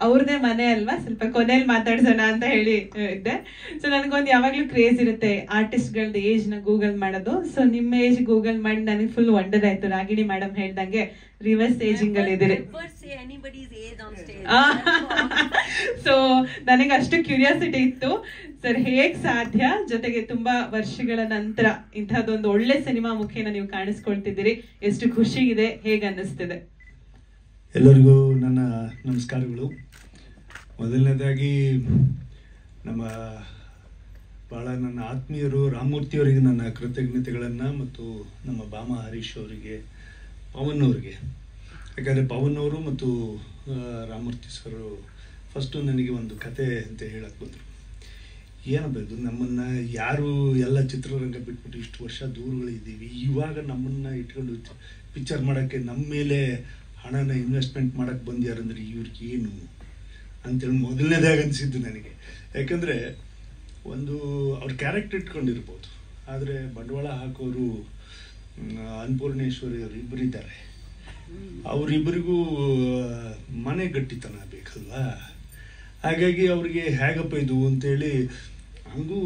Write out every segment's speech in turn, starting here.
ಅವ್ರದೇ ಮನೆ ಅಲ್ವಾ, ಸ್ವಲ್ಪ ಕೊನೆಯಲ್ಲಿ ಮಾತಾಡ್ಸೋಣ ಅಂತ ಹೇಳಿ ಇದ್ದೆ. ಸೊ ನನಗೊಂದು ಯಾವಾಗ್ಲೂ ಕ್ರೇಜ್ ಇರುತ್ತೆ ಆರ್ಟಿಸ್ಟ್ಗಳದ್ದು ಏಜ್ ನ ಗೂಗಲ್ ಮಾಡೋದು. ಸೊ ನಿಮ್ಮ ಏಜ್ ಗೂಗಲ್ ಮಾಡಿ ನನಗೆ ಫುಲ್ ವಂಡರ್ ಆಯ್ತು. ರಾಗಿಣಿ ಮೇಡಮ್ ಹೇಳ್ದಂಗೆ ರಿವರ್ಸ್ ಏಜಿಂಗ್ ಅಲ್ಲಿ ಇದ್ದೀರಿ. ಸೊ ನನಗೆ ಅಷ್ಟು ಕ್ಯೂರಿಯಾಸಿಟಿ ಇತ್ತು ಸರ್, ಹೇಗ್ ಸಾಧ್ಯ, ಜೊತೆಗೆ ತುಂಬಾ ವರ್ಷಗಳ ನಂತರ ಇಂಥದ್ದೊಂದು ಒಳ್ಳೆ ಸಿನಿಮಾ ಮುಖೇನ ನೀವು ಕಾಣಿಸ್ಕೊಳ್ತಿದ್ದೀರಿ, ಎಷ್ಟು ಖುಷಿ ಇದೆ, ಹೇಗ್ ಅನ್ನಿಸ್ತಿದೆ? ಎಲ್ಲರಿಗೂ ನನ್ನ ನಮಸ್ಕಾರಗಳು. ಮೊದಲನೇದಾಗಿ ನಮ್ಮ ಭಾಳ ನನ್ನ ಆತ್ಮೀಯರು ರಾಮಮೂರ್ತಿಯವರಿಗೆ ನನ್ನ ಕೃತಜ್ಞತೆಗಳನ್ನು, ಮತ್ತು ನಮ್ಮ ಬಾಮ ಹರೀಶ್ ಅವರಿಗೆ, ಪವನ್ ಅವರಿಗೆ. ಯಾಕಂದರೆ ಪವನ್ ಅವರು ಮತ್ತು ರಾಮಮೂರ್ತಿ ಸರ್ ಫಸ್ಟು ನನಗೆ ಒಂದು ಕತೆ ಅಂತ ಹೇಳಕ್ಕೆ ಬಂದರು. ಏನಪ್ಪ ಇದು, ನಮ್ಮನ್ನು ಯಾರು ಎಲ್ಲ ಚಿತ್ರರಂಗ ಬಿಟ್ಬಿಟ್ಟು ಇಷ್ಟು ವರ್ಷ ದೂರಗಳಿದ್ದೀವಿ, ಇವಾಗ ನಮ್ಮನ್ನು ಇಟ್ಕೊಂಡು ಪಿಕ್ಚರ್ ಮಾಡೋಕ್ಕೆ ನಮ್ಮ ಮೇಲೆ ಹಣನ ಇನ್ವೆಸ್ಟ್ಮೆಂಟ್ ಮಾಡೋಕ್ಕೆ ಬಂದ್ಯಾರಂದ್ರೆ ಇವ್ರಿಗೆ ಏನು ಅಂತೇಳಿ ಮೊದಲನೇದಾಗಿ ಅನಿಸಿದ್ದು ನನಗೆ. ಯಾಕಂದರೆ ಒಂದು ಅವ್ರ ಕ್ಯಾರೆಕ್ಟರ್ ಇಟ್ಕೊಂಡಿರ್ಬೋದು, ಆದರೆ ಬಂಡವಾಳ ಹಾಕೋರು ಅನ್ನಪೂರ್ಣೇಶ್ವರಿ ಅವರು ಇಬ್ಬರಿದ್ದಾರೆ. ಅವರಿಬ್ಬರಿಗೂ ಮನೆ ಗಟ್ಟಿತನ ಬೇಕಲ್ವಾ, ಹಾಗಾಗಿ ಅವ್ರಿಗೆ ಹೇಗಪ್ಪ ಇದು ಅಂತೇಳಿ ಹಂಗೂ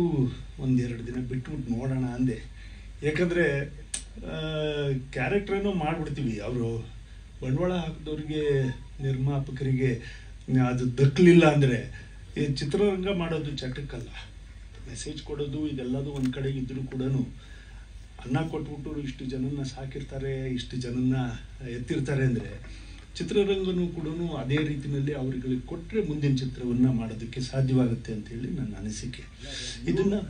ಒಂದೆರಡು ದಿನ ಬಿಟ್ಬಿಟ್ಟು ನೋಡೋಣ ಅಂದೆ. ಯಾಕಂದರೆ ಕ್ಯಾರೆಕ್ಟ್ರೇನೋ ಮಾಡಿಬಿಡ್ತೀವಿ, ಅವರು ಬಂಡವಾಳ ಹಾಕಿದವ್ರಿಗೆ, ನಿರ್ಮಾಪಕರಿಗೆ ಅದು ದಕ್ಕಲಿಲ್ಲ ಅಂದರೆ ಈ ಚಿತ್ರರಂಗ ಮಾಡೋದು ಚಟಕ್ಕಲ್ಲ. ಮೆಸೇಜ್ ಕೊಡೋದು ಇದೆಲ್ಲದು ಒಂದು ಕಡೆಗೆ ಇದ್ದರೂ ಕೂಡ ಅನ್ನ ಕೊಟ್ಬಿಟ್ಟು ಇಷ್ಟು ಜನನ್ನ ಸಾಕಿರ್ತಾರೆ, ಇಷ್ಟು ಜನನ್ನ ಎತ್ತಿರ್ತಾರೆ ಅಂದರೆ ಚಿತ್ರರಂಗನೂ ಕೂಡ ಅದೇ ರೀತಿಯಲ್ಲಿ ಅವರುಗಳಿಗೆ ಕೊಟ್ಟರೆ ಮುಂದಿನ ಚಿತ್ರವನ್ನು ಮಾಡೋದಕ್ಕೆ ಸಾಧ್ಯವಾಗುತ್ತೆ ಅಂತೇಳಿ ನನ್ನ ಅನಿಸಿಕೆ. ಇದನ್ನು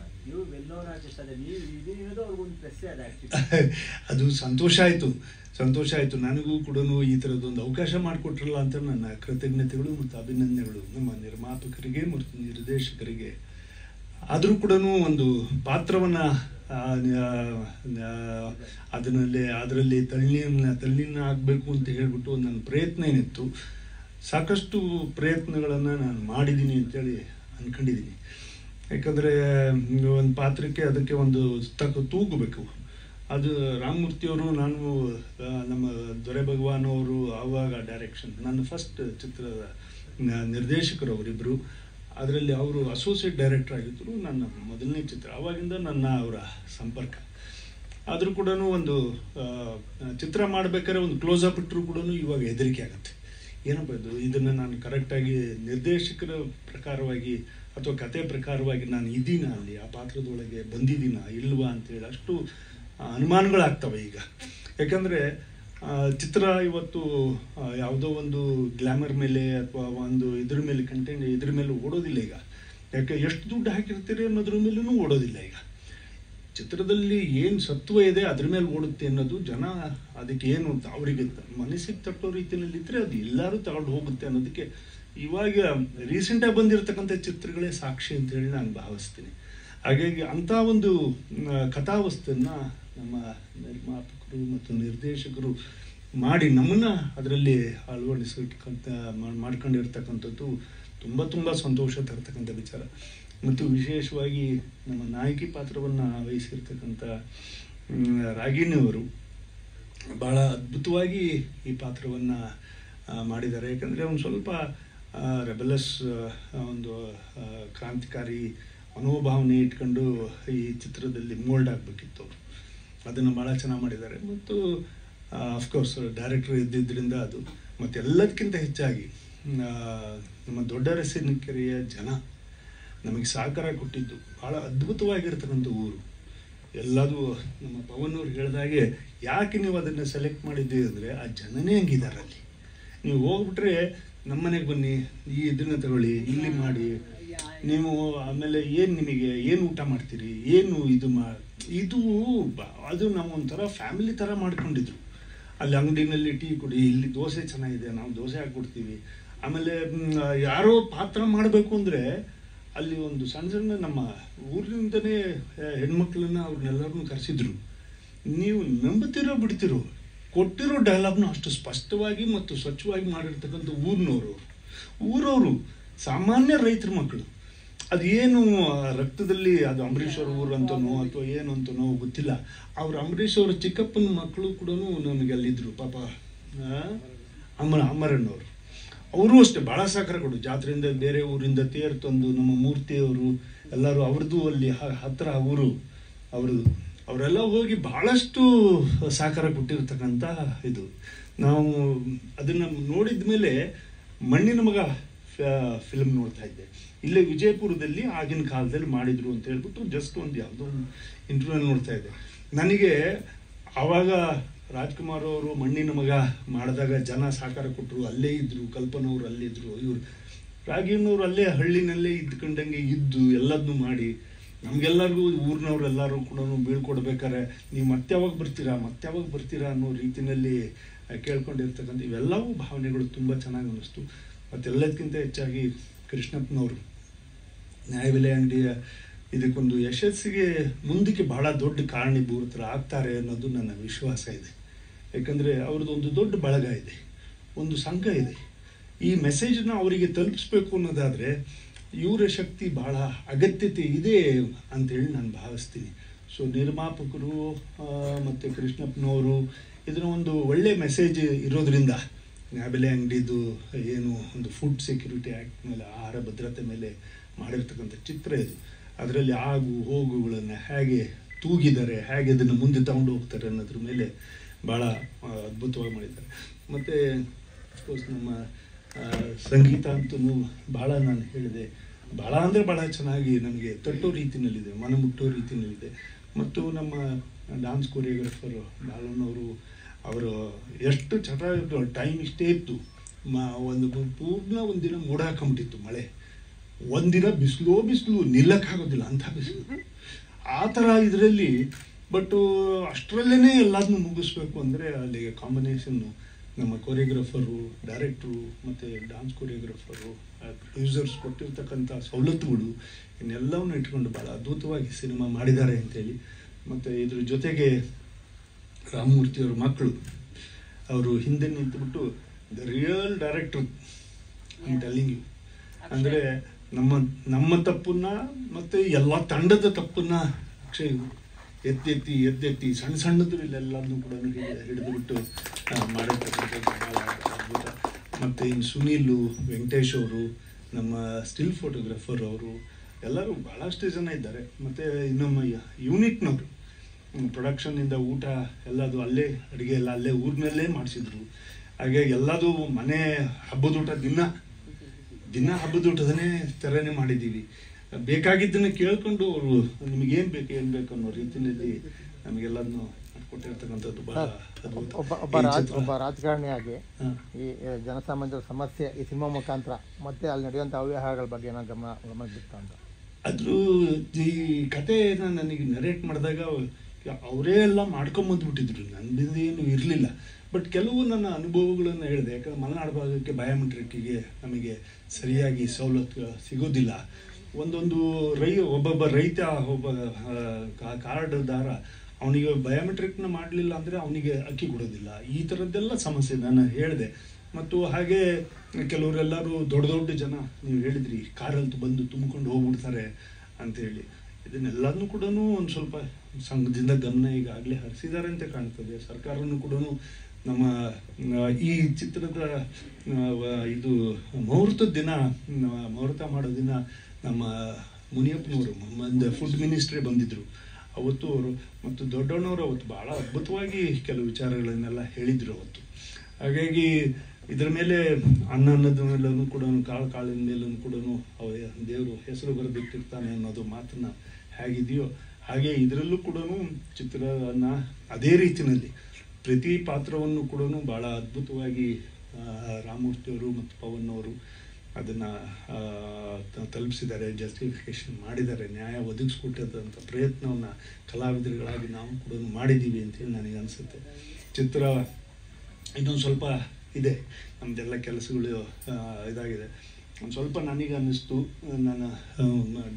ಅದು ಸಂತೋಷ ಆಯಿತು ನನಗೂ ಕೂಡ ಈ ಥರದ್ದೊಂದು ಅವಕಾಶ ಮಾಡಿಕೊಟ್ರಲ್ಲ ಅಂತ ನನ್ನ ಕೃತಜ್ಞತೆಗಳು ಮತ್ತು ಅಭಿನಂದನೆಗಳು ನಮ್ಮ ನಿರ್ಮಾಪಕರಿಗೆ ಮತ್ತು ನಿರ್ದೇಶಕರಿಗೆ. ಆದರೂ ಕೂಡ ಒಂದು ಪಾತ್ರವನ್ನು ಅದರಲ್ಲಿ ತಳ್ಳಿನ ಆಗಬೇಕು ಅಂತ ಹೇಳಿಬಿಟ್ಟು ನನ್ನ ಪ್ರಯತ್ನ ಏನಿತ್ತು, ಸಾಕಷ್ಟು ಪ್ರಯತ್ನಗಳನ್ನು ನಾನು ಮಾಡಿದ್ದೀನಿ ಅಂತೇಳಿ ಅಂದ್ಕೊಂಡಿದ್ದೀನಿ. ಯಾಕಂದರೆ ಒಂದು ಪಾತ್ರಕ್ಕೆ ಅದಕ್ಕೆ ಒಂದು ತೂಗಬೇಕು. ಅದು ರಾಮಮೂರ್ತಿಯವರು, ನಾನು ನಮ್ಮ ದೊರೆ ಭಗವಾನ್ ಅವರು ಆವಾಗ ಡೈರೆಕ್ಷನ್, ನನ್ನ ಫಸ್ಟ್ ಚಿತ್ರದ ನಿರ್ದೇಶಕರು ಅವರಿಬ್ಬರು. ಅದರಲ್ಲಿ ಅವರು ಅಸೋಸಿಯೇಟ್ ಡೈರೆಕ್ಟರ್ ಆಗಿದ್ದರು ನನ್ನ ಮೊದಲನೇ ಚಿತ್ರ. ಆವಾಗಿಂದ ನನ್ನ ಅವರ ಸಂಪರ್ಕ. ಆದರೂ ಕೂಡ ಒಂದು ಚಿತ್ರ ಮಾಡಬೇಕಾದ್ರೆ ಒಂದು ಕ್ಲೋಸಪ್ ಇಟ್ಟರು ಕೂಡ ಇವಾಗ ಹೆದರಿಕೆ ಆಗುತ್ತೆ. ಏನಪ್ಪ ಇದನ್ನು ನಾನು ಕರೆಕ್ಟಾಗಿ ನಿರ್ದೇಶಕರ ಪ್ರಕಾರವಾಗಿ ಅಥವಾ ಕತೆ ಪ್ರಕಾರವಾಗಿ ನಾನು ಇದ್ದೀನ, ಅಲ್ಲಿ ಆ ಪಾತ್ರದೊಳಗೆ ಬಂದಿದ್ದೀನ ಇಲ್ವಾ ಅಂತೇಳಿ ಅಷ್ಟು ಅನುಮಾನಗಳಾಗ್ತವೆ ಈಗ. ಯಾಕಂದರೆ ಚಿತ್ರ ಇವತ್ತು ಯಾವುದೋ ಒಂದು ಗ್ಲಾಮರ್ ಮೇಲೆ ಅಥವಾ ಒಂದು ಇದ್ರ ಮೇಲೆ ಕಂಟೆಂಟ್ ಇದ್ರ ಮೇಲೆ ಓಡೋದಿಲ್ಲ ಈಗ. ಯಾಕೆ ಎಷ್ಟು ದುಡ್ಡು ಹಾಕಿರ್ತೀರಿ ಅನ್ನೋದ್ರ ಮೇಲೂ ಓಡೋದಿಲ್ಲ ಈಗ. ಚಿತ್ರದಲ್ಲಿ ಏನು ಸತ್ವ ಇದೆ ಅದ್ರ ಮೇಲೆ ಓಡುತ್ತೆ ಅನ್ನೋದು ಜನ, ಅದಕ್ಕೆ ಏನು ಅಂತ ಅವರಿಗೆ ಮನಸ್ಸಿಗೆ ತಟ್ಟೋ ರೀತಿಯಲ್ಲಿದ್ದರೆ ಅದು ಎಲ್ಲರೂ ತಗೊಂಡು ಹೋಗುತ್ತೆ ಅನ್ನೋದಕ್ಕೆ ಇವಾಗ ರೀಸೆಂಟಾಗಿ ಬಂದಿರತಕ್ಕಂಥ ಚಿತ್ರಗಳೇ ಸಾಕ್ಷಿ ಅಂತೇಳಿ ನಾನು ಭಾವಿಸ್ತೀನಿ. ಹಾಗಾಗಿ ಅಂಥ ಒಂದು ಕಥಾವಸ್ತನ್ನು ನಮ್ಮ ನಿರ್ಮಾಪಕರು ಮತ್ತು ನಿರ್ದೇಶಕರು ಮಾಡಿ ನಮ್ಮನ್ನು ಅದರಲ್ಲಿ ಅಳವಡಿಸತಕ್ಕಂಥ ಮಾಡ್ಕೊಂಡಿರ್ತಕ್ಕಂಥದ್ದು ತುಂಬ ಸಂತೋಷ ತರ್ತಕ್ಕಂಥ ವಿಚಾರ. ಮತ್ತು ವಿಶೇಷವಾಗಿ ನಮ್ಮ ನಾಯಕಿ ಪಾತ್ರವನ್ನು ವಹಿಸಿರ್ತಕ್ಕಂಥ ರಾಗಿಣಿಯವರು ಭಾಳ ಅದ್ಭುತವಾಗಿ ಈ ಪಾತ್ರವನ್ನು ಮಾಡಿದ್ದಾರೆ. ಯಾಕಂದರೆ ಒಂದು ಸ್ವಲ್ಪ ರೆಬೆಲಸ್, ಒಂದು ಕ್ರಾಂತಿಕಾರಿ ಮನೋಭಾವನೆ ಇಟ್ಕೊಂಡು ಈ ಚಿತ್ರದಲ್ಲಿ ಮೋಲ್ಡ್ ಆಗಬೇಕಿತ್ತು ಅವರು. ಅದನ್ನು ಭಾಳ ಚೆನ್ನಾಗಿ ಮಾಡಿದ್ದಾರೆ. ಮತ್ತು ಅಫ್ಕೋರ್ಸ್ ಡೈರೆಕ್ಟರ್ ಇದ್ದಿದ್ದರಿಂದ ಅದು. ಮತ್ತು ಎಲ್ಲದಕ್ಕಿಂತ ಹೆಚ್ಚಾಗಿ ನಮ್ಮ ದೊಡ್ಡ ಅರಸಿನಕೆರೆಯ ಜನ ನಮಗೆ ಸಹಕಾರ ಕೊಟ್ಟಿದ್ದು. ಭಾಳ ಅದ್ಭುತವಾಗಿರ್ತಕ್ಕಂಥ ಊರು. ಎಲ್ಲದೂ ನಮ್ಮ ಪವನ್ ಅವ್ರು ಹೇಳಿದಾಗೆ, ಯಾಕೆ ನೀವು ಅದನ್ನು ಸೆಲೆಕ್ಟ್ ಮಾಡಿದ್ದೀವಿ ಅಂದರೆ ಆ ಜನನೇ ಹಂಗಿದ್ದಾರೆ ಅಲ್ಲಿ. ನೀವು ಹೋಗ್ಬಿಟ್ರೆ ನಮ್ಮ ಮನೆಗೆ ಬನ್ನಿ, ಈ ಇದನ್ನು ತಗೊಳ್ಳಿ, ಇಲ್ಲಿ ಮಾಡಿ, ನೀವು ಆಮೇಲೆ ಏನು ನಿಮಗೆ ಏನು ಊಟ ಮಾಡ್ತೀರಿ, ಏನು ಇದು ಅದು ನಮ್ಮ ಒಂಥರ ಫ್ಯಾಮಿಲಿ ಥರ ಮಾಡ್ಕೊಂಡಿದ್ರು. ಅಲ್ಲಿ ಅಂಗಡಿನಲ್ಲಿ ಟೀ ಕುಡಿ, ಇಲ್ಲಿ ದೋಸೆ ಚೆನ್ನಾಗಿದೆ, ನಾವು ದೋಸೆ ಹಾಕ್ಕೊಡ್ತೀವಿ. ಆಮೇಲೆ ಯಾರೋ ಪಾತ್ರ ಮಾಡಬೇಕು ಅಂದರೆ ಅಲ್ಲಿ ಒಂದು ಸಣ್ಣ ನಮ್ಮ ಊರಿನಿಂದನೇ ಹೆಣ್ಮಕ್ಳನ್ನ ಅವ್ರನ್ನೆಲ್ಲರನ್ನೂ ಕರೆಸಿದ್ರು. ನೀವು ನಂಬುತ್ತಿರೋ ಬಿಡ್ತಿರೋ, ಕೊಟ್ಟಿರೋ ಡೈಲಾಗ್ನ ಅಷ್ಟು ಸ್ಪಷ್ಟವಾಗಿ ಮತ್ತು ಸ್ವಚ್ಛವಾಗಿ ಮಾಡಿರ್ತಕ್ಕಂಥ ಊರವರು ಸಾಮಾನ್ಯ ರೈತರ ಮಕ್ಕಳು. ಅದೇನು ರಕ್ತದಲ್ಲಿ ಅದು ಅಂಬರೀಷ್ ಅವ್ರ ಊರು ಅಂತನೋ ಅಥವಾ ಏನು ಅಂತನೋ ಗೊತ್ತಿಲ್ಲ. ಅವ್ರು ಅಂಬರೀಷ್ ಅವರ ಚಿಕ್ಕಪ್ಪನ ಮಕ್ಕಳು ಕೂಡ ನಮಗೆ ಅಲ್ಲಿದ್ದರು ಪಾಪ. ಅಮರಣ್ಣವರು ಅವರು ಅಷ್ಟೇ ಭಾಳ ಸಹಕಾರ ಕೊಡು. ಜಾತ್ರೆಯಿಂದ ಬೇರೆ ಊರಿಂದ ತೇರು ತಂದು ನಮ್ಮ ಮೂರ್ತಿಯವರು ಎಲ್ಲರೂ ಅವ್ರದ್ದು ಅಲ್ಲಿ ಹತ್ತಿರ ಊರು ಅವ್ರದ್ದು, ಅವರೆಲ್ಲ ಹೋಗಿ ಭಾಳಷ್ಟು ಸಹಕಾರ ಕೊಟ್ಟಿರ್ತಕ್ಕಂಥ ಇದು. ನಾವು ಅದನ್ನು ನೋಡಿದ ಮೇಲೆ ಮಣ್ಣಿನ ಮಗ ಫಿಲ್ಮ್ ನೋಡ್ತಾ ಇದ್ದೆ. ಇಲ್ಲೇ ವಿಜಯಪುರದಲ್ಲಿ ಆಗಿನ ಕಾಲದಲ್ಲಿ ಮಾಡಿದ್ರು ಅಂತ ಹೇಳ್ಬಿಟ್ಟು ಜಸ್ಟ್ ಒಂದು ಯಾವುದೋ ಒಂದು ಇಂಟರ್ವ್ಯೂ ನೋಡ್ತಾ ಇದ್ದೆ. ನನಗೆ ಆವಾಗ ರಾಜ್ಕುಮಾರ್ ಅವರು ಮಣ್ಣಿನ ಮಗ ಮಾಡಿದಾಗ ಜನ ಸಹಕಾರ ಕೊಟ್ಟರು, ಅಲ್ಲೇ ಇದ್ದರು, ಕಲ್ಪನವ್ರು ಅಲ್ಲಿದ್ದರು, ಇವರು ರಾಗಿನವ್ರು ಅಲ್ಲೇ ಹಳ್ಳಿನಲ್ಲೇ ಇದ್ಕೊಂಡಂಗೆ ಇದ್ದು ಎಲ್ಲದನ್ನೂ ಮಾಡಿ ನಮಗೆಲ್ಲರಿಗೂ ಊರಿನವ್ರೆಲ್ಲರೂ ಕೂಡ ಬೀಳ್ಕೊಡ್ಬೇಕಾರೆ ನೀವು ಮತ್ತೆ ಯಾವಾಗ ಬರ್ತೀರಾ ಅನ್ನೋ ರೀತಿಯಲ್ಲಿ ಕೇಳ್ಕೊಂಡಿರ್ತಕ್ಕಂಥ ಇವೆಲ್ಲವೂ ಭಾವನೆಗಳು ತುಂಬ ಚೆನ್ನಾಗಿ ಅನ್ನಿಸ್ತು. ಮತ್ತೆಲ್ಲದಕ್ಕಿಂತ ಹೆಚ್ಚಾಗಿ ಕೃಷ್ಣಪ್ಪನವರು ನ್ಯಾಯಬೆಲೆ ಅಂಗಡಿಯ ಇದಕ್ಕೊಂದು ಯಶಸ್ಸಿಗೆ ಮುಂದಕ್ಕೆ ಬಹಳ ದೊಡ್ಡ ಕಾರಣೀಭೂತರು ಆಗ್ತಾರೆ ಅನ್ನೋದು ನನ್ನ ವಿಶ್ವಾಸ ಇದೆ. ಯಾಕಂದರೆ ಅವ್ರದ್ದು ಒಂದು ದೊಡ್ಡ ಬಳಗ ಇದೆ, ಒಂದು ಸಂಘ ಇದೆ. ಈ ಮೆಸೇಜನ್ನ ಅವರಿಗೆ ತಲುಪಿಸ್ಬೇಕು ಅನ್ನೋದಾದರೆ ಇವರ ಶಕ್ತಿ ಬಹಳ ಅಗತ್ಯತೆ ಇದೆ ಅಂತೇಳಿ ನಾನು ಭಾವಿಸ್ತೀನಿ. ಸೊ ನಿರ್ಮಾಪಕರು ಮತ್ತು ಕೃಷ್ಣಪ್ಪನವರು ಇದನ್ನ ಒಂದು ಒಳ್ಳೆ ಮೆಸೇಜ್ ಇರೋದ್ರಿಂದ ನ್ಯಾಯಬೆಲೆ ಅಂಗಡಿದು ಏನು ಒಂದು ಫುಡ್ ಸೆಕ್ಯೂರಿಟಿ ಆ್ಯಕ್ಟ್ ಮೇಲೆ, ಆಹಾರ ಭದ್ರತೆ ಮೇಲೆ ಮಾಡಿರ್ತಕ್ಕಂಥ ಚಿತ್ರ ಇದು. ಅದರಲ್ಲಿ ಆಗು ಹೋಗುಗಳನ್ನು ಹೇಗೆ ತೂಗಿದ್ದಾರೆ, ಹೇಗೆ ಅದನ್ನು ಮುಂದೆ ತಗೊಂಡು ಹೋಗ್ತಾರೆ ಅನ್ನೋದ್ರ ಮೇಲೆ ಭಾಳ ಅದ್ಭುತವಾಗಿ ಮಾಡಿದ್ದಾರೆ. ಮತ್ತು ಅಫ್ಕೋರ್ಸ್ ನಮ್ಮ ಸಂಗೀತ ಅಂತೂ ಭಾಳ ನಾನು ಹೇಳಿದೆ, ಭಾಳ ಅಂದರೆ ಭಾಳ ಚೆನ್ನಾಗಿ ನಮಗೆ ತಟ್ಟೋ ರೀತಿಯಲ್ಲಿದೆ, ಮನ ಮುಟ್ಟೋ ರೀತಿಯಲ್ಲಿದೆ. ಮತ್ತು ನಮ್ಮ ಡ್ಯಾನ್ಸ್ ಕೊರಿಯೋಗ್ರಾಫರು ಬಾಲಣ್ಣವರು ಅವರು ಎಷ್ಟು ಚೆನ್ನಾಗಿ ಟೈಮ್ ಇಷ್ಟೇ ಇತ್ತು. ಒಂದು ಪೂರ್ಣ ಒಂದಿನ ಮೋಡ ಹಾಕೊಂಬಿಟ್ಟಿತ್ತು, ಮಳೆ, ಒಂದಿನ ಬಿಸಿಲು ನಿಲ್ಲಕ್ಕಾಗೋದಿಲ್ಲ ಅಂಥ ಬಿಸಿಲು, ಆ ಥರ ಇದರಲ್ಲಿ. ಬಟ್ ಅಷ್ಟರಲ್ಲೇ ಎಲ್ಲದನ್ನೂ ಮುಗಿಸ್ಬೇಕು ಅಂದರೆ ಅಲ್ಲಿಗೆ ಕಾಂಬಿನೇಷನ್ನು ನಮ್ಮ ಕೊರಿಯೋಗ್ರಾಫರು, ಡೈರೆಕ್ಟ್ರು ಮತ್ತು ಡ್ಯಾನ್ಸ್ ಕೊರಿಯೋಗ್ರಾಫರು, ಪ್ರೊಡ್ಯೂಸರ್ಸ್ ಕೊಟ್ಟಿರ್ತಕ್ಕಂಥ ಸವಲತ್ತುಗಳು ಇನ್ನೆಲ್ಲವನ್ನು ಇಟ್ಕೊಂಡು ಭಾಳ ಅದ್ಭುತವಾಗಿ ಸಿನಿಮಾ ಮಾಡಿದ್ದಾರೆ ಅಂತೇಳಿ. ಮತ್ತು ಇದ್ರ ಜೊತೆಗೆ ರಾಮಮೂರ್ತಿಯವ್ರ ಮಕ್ಕಳು ಅವರು ಹಿಂದೆ ನಿಂತುಬಿಟ್ಟು the real director I telling you. ಅಂದರೆ ನಮ್ಮ ತಪ್ಪನ್ನ ಮತ್ತು ಎಲ್ಲ ತಂಡದ ತಪ್ಪನ್ನ ಅಕ್ಷಯ್ ಎತ್ತೆತ್ತಿ ಸಣ್ಣದು ಇಲ್ಲೆಲ್ಲದನ್ನು ಕೂಡ ಹಿಡಿದುಬಿಟ್ಟು ಮಾಡಿರ್ತಕ್ಕಂಥದ್ದು ಭಾಳ ಅದ್ಭುತ. ಮತ್ತು ಇನ್ನು ಸುನೀಲು, ವೆಂಕಟೇಶ್ ಅವರು, ನಮ್ಮ ಸ್ಟಿಲ್ ಫೋಟೋಗ್ರಾಫರ್ ಅವರು ಎಲ್ಲರೂ ಭಾಳಷ್ಟು ಜನ ಇದ್ದಾರೆ. ಮತ್ತು ನಮ್ಮ ಯೂನಿಟ್ನವರು ಪ್ರೊಡಕ್ಷನ್ನಿಂದ ಊಟ ಎಲ್ಲದು ಅಲ್ಲೇ, ಅಡುಗೆ ಎಲ್ಲ ಅಲ್ಲೇ ಊರಿನಲ್ಲೇ ಮಾಡಿಸಿದ್ರು. ಹಾಗೆ ಎಲ್ಲದು ಮನೆ ಹಬ್ಬದ ಊಟ ದಿನ ಹಬ್ಬದ ಊಟದನ್ನೇ ಥರನೇ ಮಾಡಿದ್ದೀವಿ. ಬೇಕಾಗಿದ್ದನ್ನು ಕೇಳ್ಕೊಂಡು ಅವರು ನಿಮಗೇನು ಬೇಕು ಅನ್ನೋ ರೀತಿಯಲ್ಲಿ ನಮಗೆಲ್ಲದನ್ನು ಮಾಡಿಕೊಟ್ಟಿರ್ತಕ್ಕಂಥದ್ದು ಭಾಳ ಅದ್ಭುತ. ಒಬ್ಬ ರಾಜಕಾರಣಿಯಾಗಿ ಈ ಜನಸಾಮಾನ್ಯರ ಸಮಸ್ಯೆ ಈ ಸಿನಿಮಾ ಮುಖಾಂತರ ಮತ್ತೆ ಅಲ್ಲಿ ನಡೆಯುವಂಥ ಅವ್ಯವಹಾರಗಳ ಬಗ್ಗೆ ನಾನು ಗಮನಿಸ್ತಾ ಅಂತ ಅದ್ರ ಈ ಕಥೆನ ನನಗೆ ನರೇಟ್ ಮಾಡಿದಾಗ ಅವರೇ ಎಲ್ಲ ಮಾಡ್ಕೊಂಬಂದ್ಬಿಟ್ಟಿದ್ರು, ನನ್ನಿಂದ ಏನು ಇರಲಿಲ್ಲ. ಬಟ್ ಕೆಲವು ನನ್ನ ಅನುಭವಗಳನ್ನು ಹೇಳಿದೆ. ಯಾಕಂದ್ರೆ ಮಲೆನಾಡು ಭಾಗಕ್ಕೆ ಬಯೋಮೆಟ್ರಿಕ್ಕಿಗೆ ನಮಗೆ ಸರಿಯಾಗಿ ಸವಲತ್ತು ಸಿಗೋದಿಲ್ಲ. ಒಬ್ಬೊಬ್ಬ ರೈತ, ಒಬ್ಬ ಕಾರ್ಡ್ದಾರ ಅವನಿಗೆ ಬಯೋಮೆಟ್ರಿಕ್ನ ಮಾಡಲಿಲ್ಲ ಅಂದರೆ ಅವನಿಗೆ ಅಕ್ಕಿ ಕೊಡೋದಿಲ್ಲ. ಈ ಥರದ್ದೆಲ್ಲ ಸಮಸ್ಯೆ ನಾನು ಹೇಳಿದೆ. ಮತ್ತು ಹಾಗೆ ಕೆಲವರೆಲ್ಲರೂ ದೊಡ್ಡ ಜನ ನೀವು ಹೇಳಿದ್ರಿ ಕಾರಲ್ಲಿ ಬಂದು ತುಂಬಿಕೊಂಡು ಹೋಗ್ಬಿಡ್ತಾರೆ ಅಂಥೇಳಿ. ಇದನ್ನೆಲ್ಲದನ್ನು ಕೂಡ ಒಂದು ಸ್ವಲ್ಪ ಸಂಘದಿಂದ ಗಮನ ಈಗಾಗಲೇ ಹರಿಸಿದ್ದಾರೆ ಅಂತ ಕಾಣ್ತದೆ. ಸರ್ಕಾರನೂ ಕೂಡ ನಮ್ಮ ಈ ಚಿತ್ರದ ಇದು ಮುಹೂರ್ತದ ದಿನ, ಮುಹೂರ್ತ ಮಾಡೋ ದಿನ ನಮ್ಮ ಮುನಿಯಪ್ಪನವರು ಒಂದು ಫುಡ್ ಮಿನಿಸ್ಟ್ರೇ ಬಂದಿದ್ದರು ಅವತ್ತು. ಅವರು ಮತ್ತು ದೊಡ್ಡಣ್ಣವರು ಅವತ್ತು ಭಾಳ ಅದ್ಭುತವಾಗಿ ಕೆಲವು ವಿಚಾರಗಳನ್ನೆಲ್ಲ ಹೇಳಿದರು ಅವತ್ತು. ಹಾಗಾಗಿ ಇದರ ಮೇಲೆ ಅನ್ನದ ಮೇಲೂ ಕೂಡ, ಕಾಳಿನ ಮೇಲೂ ಕೂಡ ದೇವರು ಹೆಸರು ಬರೆದಿಟ್ಟಿರ್ತಾನೆ ಅನ್ನೋದು ಮಾತನ್ನ ಹೇಗಿದೆಯೋ ಹಾಗೆ ಇದರಲ್ಲೂ ಕೂಡ ಚಿತ್ರವನ್ನು ಅದೇ ರೀತಿಯಲ್ಲಿ ಪ್ರತಿ ಪಾತ್ರವನ್ನು ಕೂಡ ಭಾಳ ಅದ್ಭುತವಾಗಿ ರಾಮಮೂರ್ತಿಯವರು ಮತ್ತು ಪವನ್ ಅವರು ಅದನ್ನು ತಲುಪಿಸಿದ್ದಾರೆ, ಜಸ್ಟಿಫಿಕೇಶನ್ ಮಾಡಿದ್ದಾರೆ, ನ್ಯಾಯ ಒದಗಿಸ್ಕೊಟ್ಟಂಥ ಪ್ರಯತ್ನವನ್ನು ಕಲಾವಿದರುಗಳಾಗಿ ನಾವು ಕೂಡ ಮಾಡಿದ್ದೀವಿ ಅಂತೇಳಿ ನನಗೆ ಅನಿಸುತ್ತೆ. ಚಿತ್ರ ಇನ್ನೊಂದು ಸ್ವಲ್ಪ ಇದೆ, ನಮ್ಮದೆಲ್ಲ ಕೆಲಸಗಳು ಇದಾಗಿದೆ. ಒಂದು ಸ್ವಲ್ಪ ನನಗೆ ಅನ್ನಿಸ್ತು, ನಾನು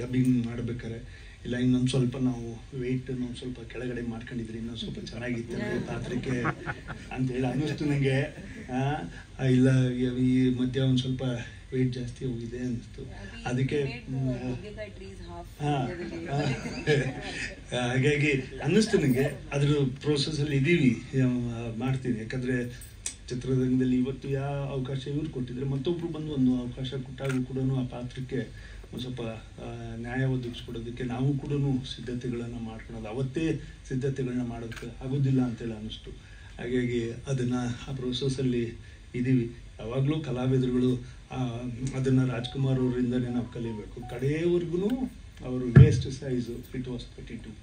ಡಬ್ಬಿಂಗ್ ಮಾಡಬೇಕಾದ್ರೆ ಇಲ್ಲ ಇನ್ನೊಂದು ಸ್ವಲ್ಪ ನಾವು ವೆಯ್ಟನ್ನು ಒಂದು ಸ್ವಲ್ಪ ಕೆಳಗಡೆ ಮಾಡ್ಕೊಂಡಿದ್ರಿ ಇನ್ನೊಂದು ಸ್ವಲ್ಪ ಚೆನ್ನಾಗಿತ್ತು ಪಾತ್ರಕ್ಕೆ ಅಂತೇಳಿ ಅನ್ನಿಸ್ತು ನನಗೆ. ಇಲ್ಲ ಈ ಮಧ್ಯ ಒಂದು ಸ್ವಲ್ಪ ವೆಯ್ಟ್ ಜಾಸ್ತಿ ಹೋಗಿದೆ ಅನ್ನಿಸ್ತು. ಅದಕ್ಕೆ ಹಾಗಾಗಿ ಅನ್ನಿಸ್ತು ನನಗೆ. ಅದ್ರ ಪ್ರೋಸೆಸ್ಸಲ್ಲಿ ಇದ್ದೀವಿ, ಮಾಡ್ತೀನಿ. ಯಾಕಂದರೆ ಚಿತ್ರರಂಗದಲ್ಲಿ ಇವತ್ತು ಯಾವ ಅವಕಾಶ ಇವ್ರು ಕೊಟ್ಟಿದ್ರೆ ಮತ್ತೊಬ್ರು ಬಂದು ಒಂದು ಅವಕಾಶ ಕೊಟ್ಟಾಗೂ ಕೂಡ ಆ ಪಾತ್ರಕ್ಕೆ ಒಂದು ಸ್ವಲ್ಪ ನ್ಯಾಯ ಒದಗಿಸ್ಕೊಡೋದಕ್ಕೆ ನಾವು ಕೂಡ ಸಿದ್ಧತೆಗಳನ್ನು ಮಾಡ್ಕೊಳೋದು, ಅವತ್ತೇ ಸಿದ್ಧತೆಗಳನ್ನ ಮಾಡೋದಕ್ಕೆ ಆಗೋದಿಲ್ಲ ಅಂತೇಳಿ ಅನ್ನಿಸ್ತು. ಹಾಗಾಗಿ ಅದನ್ನು ಆ ಪ್ರೊಸೆಸ್ಸಲ್ಲಿ ಇದ್ದೀವಿ. ಯಾವಾಗಲೂ ಕಲಾವಿದರುಗಳು ಅದನ್ನು ರಾಜ್ಕುಮಾರ್ ಅವರಿಂದನೇ ನಾವು ಕಲಿಬೇಕು. ಕಡೆಯವರೆಗೂ ಅವರು waist size it was 32,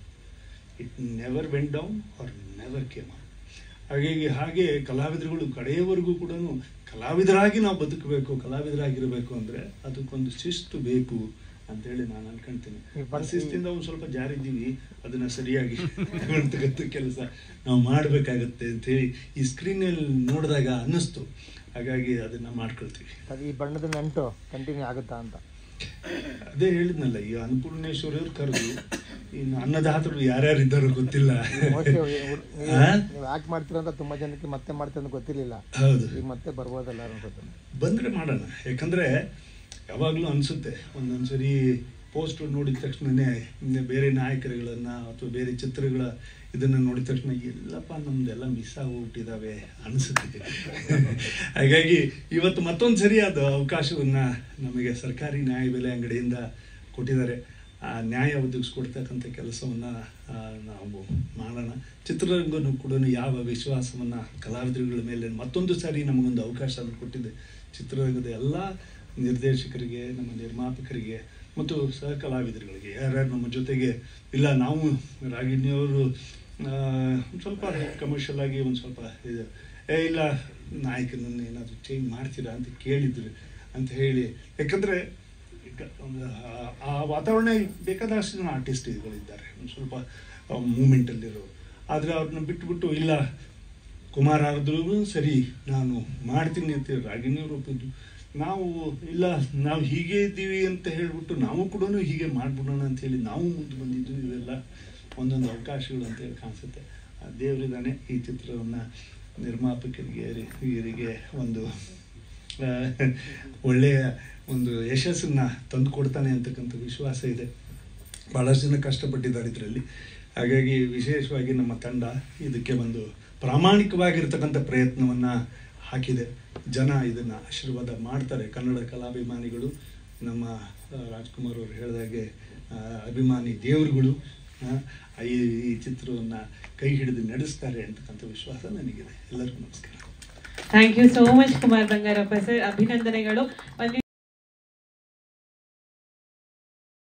it never went down or never came up. ಹಾಗೆ ಕಲಾವಿದರುಗಳು ಕಡೆಯವರೆಗೂ ಕೂಡ ಕಲಾವಿದರಾಗಿ ನಾವು ಬದುಕಬೇಕು, ಕಲಾವಿದರಾಗಿರಬೇಕು ಅಂದರೆ ಅದಕ್ಕೊಂದು ಶಿಸ್ತು ಬೇಕು ಅಂತೇಳಿ ನಾನು ಅನ್ಕೊಳ್ತೀನಿ. ಶಿಸ್ತಿಂದ ಒಂದು ಸ್ವಲ್ಪ ಜಾರಿದ್ದೀವಿ, ಅದನ್ನು ಸರಿಯಾಗಿ ತಗೊಳ್ತಕ್ಕಂಥ ಕೆಲಸ ನಾವು ಮಾಡಬೇಕಾಗತ್ತೆ ಅಂಥೇಳಿ ಈ ಸ್ಕ್ರೀನಲ್ಲಿ ನೋಡಿದಾಗ ಅನ್ನಿಸ್ತು. ಹಾಗಾಗಿ ಅದನ್ನು ಮಾಡ್ಕೊಳ್ತೀವಿ. ಈ ಬಣ್ಣದ ನಂಟು ಕಂಟಿನ್ಯೂ ಆಗುತ್ತಾ ಅಂತ ಅದೇ ಹೇಳಿದ್ನಲ್ಲ, ಈ ಅನ್ನಪೂರ್ಣೇಶ್ವರಿಯವ್ರು ಕರೆದು ಇನ್ನು ಅನ್ನದಾತರು ಯಾರ್ಯಾರು ಇದ್ದಾರೋ ಗೊತ್ತಿಲ್ಲ. ನೀವು ಆಕ್ಟ್ ಮಾಡ್ತೀರ ಅಂತ ತುಂಬಾ ಜನಕ್ಕೆ ಮತ್ತೆ ಮಾಡ್ತೀರ ಅಂತ ಗೊತ್ತಿರಲಿಲ್ಲ. ಹೌದು, ಈಗ ಮತ್ತೆ ಬರ್ಬೋದಲ್ಲ ಬಂದರೆ ಮಾಡೋಣ. ಯಾಕಂದರೆ ಯಾವಾಗಲೂ ಅನಿಸುತ್ತೆ ಒಂದೊಂದ್ಸರಿ ಪೋಸ್ಟರ್ ನೋಡಿದ ತಕ್ಷಣನೇ ಬೇರೆ ನಾಯಕರುಗಳನ್ನು ಅಥವಾ ಬೇರೆ ಚಿತ್ರಗಳ ಇದನ್ನು ನೋಡಿದ ತಕ್ಷಣ ಎಲ್ಲಪ್ಪ ನಮ್ದೆಲ್ಲ ಮಿಸ್ ಆಗೋಗ್ಬಿಟ್ಟಿದ್ದಾವೆ ಅನಿಸುತ್ತೆ. ಹಾಗಾಗಿ ಇವತ್ತು ಮತ್ತೊಂದು ಸರಿಯಾದ ಅವಕಾಶವನ್ನು ನಮಗೆ ಸರ್ಕಾರಿ ನ್ಯಾಯಬೆಲೆ ಅಂಗಡಿಯಿಂದ ಕೊಟ್ಟಿದ್ದಾರೆ. ಆ ನ್ಯಾಯ ಒದಗಿಸ್ಕೊಡ್ತಕ್ಕಂಥ ಕೆಲಸವನ್ನು ನಾವು ಮಾಡೋಣ. ಚಿತ್ರರಂಗನೂ ಕೂಡ ಯಾವ ವಿಶ್ವಾಸವನ್ನು ಕಲಾವಿದರುಗಳ ಮೇಲೆ ಮತ್ತೊಂದು ಸಾರಿ ನಮಗೊಂದು ಅವಕಾಶವನ್ನು ಕೊಟ್ಟಿದೆ. ಚಿತ್ರರಂಗದ ಎಲ್ಲ ನಿರ್ದೇಶಕರಿಗೆ, ನಮ್ಮ ನಿರ್ಮಾಪಕರಿಗೆ ಮತ್ತು ಸಹ ಕಲಾವಿದರುಗಳಿಗೆ, ಯಾರ್ಯಾರು ನಮ್ಮ ಜೊತೆಗೆ ಇಲ್ಲ, ನಾವು ರಾಗಿಣಿಯವರು ಸ್ವಲ್ಪ ಕಮರ್ಷಿಯಲ್ ಆಗಿ ಒಂದು ಸ್ವಲ್ಪ ಇದು ಇಲ್ಲ ನಾಯಕನನ್ನು ಏನಾದರೂ ಚೇಂಜ್ ಮಾಡ್ತೀರಾ ಅಂತ ಕೇಳಿದ್ರು ಅಂತ ಹೇಳಿ. ಯಾಕಂದರೆ ಆ ವಾತಾವರಣ ಬೇಕಾದಷ್ಟು ಜನ ಆರ್ಟಿಸ್ಟ್ಗಳಿದ್ದಾರೆ ಒಂದು ಸ್ವಲ್ಪ ಮೂಮೆಂಟಲ್ಲಿರೋ. ಆದರೆ ಅವ್ರನ್ನ ಬಿಟ್ಟುಬಿಟ್ಟು ಇಲ್ಲ ಕುಮಾರ್ ಆದ್ರೂ ಸರಿ ನಾನು ಮಾಡ್ತೀನಿ ಅಂತ ರಾಗಿಣಿಯವರು ಒಪ್ಪಿದ್ದು. ನಾವು ಇಲ್ಲ ನಾವು ಹೀಗೆ ಇದ್ದೀವಿ ಅಂತ ಹೇಳಿಬಿಟ್ಟು ನಾವು ಕೂಡ ಹೀಗೆ ಮಾಡಿಬಿಡೋಣ ಅಂಥೇಳಿ ನಾವು ಮುಂದೆ ಬಂದಿದ್ದು. ಇವೆಲ್ಲ ಒಂದೊಂದು ಅವಕಾಶಗಳು ಅಂತೇಳಿ ಕಾಣಿಸುತ್ತೆ. ದೇವರಿದ್ದಾನೆ ಈ ಚಿತ್ರವನ್ನು ನಿರ್ಮಾಪಕರಿಗೆ ಇವರಿಗೆ ಒಂದು ಒಳ್ಳೆಯ ಒಂದು ಯಶಸ್ಸನ್ನು ತಂದು ಕೊಡ್ತಾನೆ ಅಂತಕ್ಕಂಥ ವಿಶ್ವಾಸ ಇದೆ. ಭಾಳಷ್ಟು ಜನ ಕಷ್ಟಪಟ್ಟಿದ್ದಾರೆ ಇದರಲ್ಲಿ. ಹಾಗಾಗಿ ವಿಶೇಷವಾಗಿ ನಮ್ಮ ತಂಡ ಇದಕ್ಕೆ ಒಂದು ಪ್ರಾಮಾಣಿಕವಾಗಿರ್ತಕ್ಕಂಥ ಪ್ರಯತ್ನವನ್ನು ಹಾಕಿದೆ. ಜನ ಇದನ್ನು ಆಶೀರ್ವಾದ ಮಾಡ್ತಾರೆ. ಕನ್ನಡ ಕಲಾಭಿಮಾನಿಗಳು, ನಮ್ಮ ರಾಜ್ಕುಮಾರ್ ಅವರು ಹೇಳಿದಾಗೆ ಅಭಿಮಾನಿ ದೇವರುಗಳು ಈ ಚಿತ್ರವನ್ನು ಕೈ ಹಿಡಿದು ನಡೆಸ್ತಾರೆ ಅಂತಕ್ಕಂಥ ವಿಶ್ವಾಸ ನನಗಿದೆ. ಎಲ್ಲರಿಗೂ ನಮಸ್ಕಾರ. Thank you so much Kumar Bangarappa sir, ಅಭಿನಂದನೆಗಳು.